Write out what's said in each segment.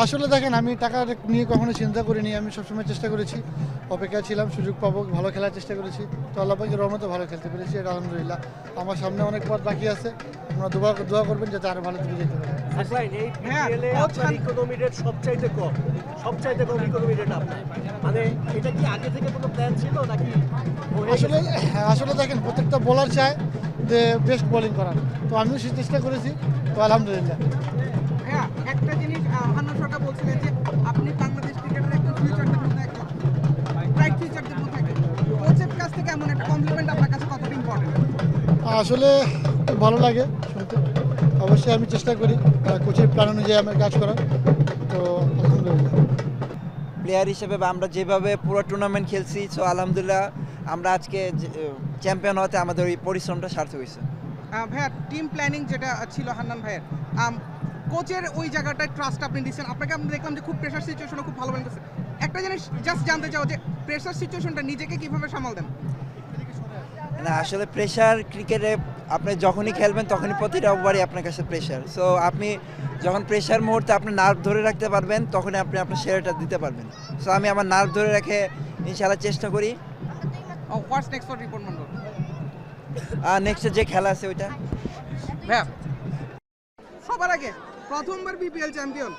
আসলে দেখেন আমি টাকা নিয়ে কখনো চিন্তা করিনি, আমি সবসময় চেষ্টা করেছি, অপেক্ষা ছিলাম সুযোগ পাবো, ভালো খেলার চেষ্টা করেছি। তো আল্লাহ পাকের রহমতে ভালো খেলতে পেরেছি, এটা আলহামদুলিল্লাহ। আমার সামনে অনেক পথ বাকি আছে, আপনারা দোয়া করবেন যাতে আরও ভালো দিকে যেতে পারে। সাকলাইন এই বিপিএলে আপনার ইকোনমি রেট সবচাইতে কম ইকোনমি রেট আপনার, মানে এটা কি আগে থেকে কোনো প্ল্যান ছিল নাকি হয়ে আসলে গেছে? আসলে দেখেন প্রত্যেকটা বোলার চায় যে বেস্ট বোলিং করার, তো আমিও সেই চেষ্টা করেছি, তো আলহামদুলিল্লাহ। হ্যাঁ, একটা জিনিস হান্নান সরকার বলছিলেন যে আপনি বাংলাদেশ ক্রিকেটের একজন ফিউচারদের মধ্যে একজন ব্রাইট ফিউচারদের মধ্যে একজন। কোচের কাছ থেকে এমন একটা কমপ্লিমেন্ট আপনার কাছে কতটা ইম্পর্টেন্ট? আসলে খুব ভালো লাগে শুনতে, অবশ্যই আমি চেষ্টা করি কোচের প্ল্যান অনুযায়ী আমার কাজ করার, তো আলহামদুলিল্লাহ। প্লেয়ার হিসেবে বা আমরা যেভাবে পুরো টুর্নামেন্ট খেলছি, সো আলহামদুলিল্লাহ আমরা আজকে চ্যাম্পিয়ন হতে আমাদের ওই পরিশ্রমটা সার্থক হয়েছে। ভাইয়া টিম প্ল্যানিং যেটা ছিল হান্নান ভাইয়ের, কোচের ওই জায়গাটায় ট্রাস্ট আপনি দিচ্ছেন, আপনাকে আমরা দেখলাম যে খুব প্রেশার সিচুয়েশনে খুব ভালো বানতেছে। একটা জিনিস জাস্ট জানতে চাও যে প্রেশার সিচুয়েশনটা নিজেকে কিভাবে সামাল দেন? না আসলে প্রেশার ক্রিকেটে আপনি যখনই খেলবেন তখনই প্রতিটা ওভারই আপনার কাছে প্রেশার। সো আপনি যখন প্রেশার মুহূর্তে আপনি নার্ভ ধরে রাখতে পারবেন তখনই আপনি আপনার সেরাটা দিতে পারবেন। সো আমি আমার নার্ভ ধরে রেখে ইনশাআল্লাহ চেষ্টা করি। What's next for Ripon Mondal? নেক্সটে যে খেলা আছে ওইটা। ভাইয়া সবার আগে প্রথমবার বিপিএল চ্যাম্পিয়ন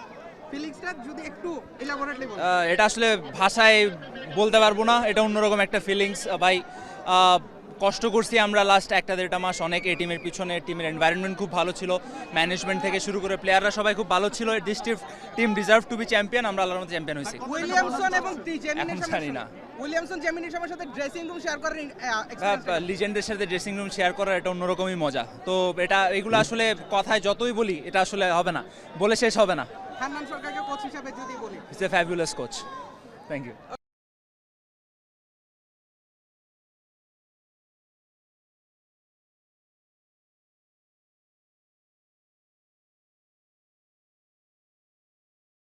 ফিলিংসটা যদি একটু এলাবোরেটলি বলেন। এটা আসলে ভাষায় বলতে পারবো না, এটা অন্যরকম একটা ফিলিংস ভাই। কষ্ট করছি আমরা লাস্ট 1-1.5 মাস অনেক এই টিমের পিছনে। টিমের এনভায়রনমেন্ট খুব ভালো ছিল, ম্যানেজমেন্ট থেকে শুরু করে প্লেয়াররা সবাই খুব ভালো ছিল। This team deserve to be champion, আমরা আল্লাহর মধ্যে চ্যাম্পিয়ন হয়েছি। উইলিয়ামসন এবং এখন জানি না। উইলিয়ামসন জেমিনির সাথে ড্রেসিং রুম শেয়ার করার এক্সপেরিয়েন্স। লিজেন্ডের সাথে ড্রেসিং রুম শেয়ার করার এটা অন্যরকমই মজা। তো এগুলো আসলে কথায় যতই বলি এটা আসলে হবে না, বলে শেষ হবে না। হান্নান সরকারকে কোচ হিসেবে যদি বলি, it's a fabulous coach. Thank you.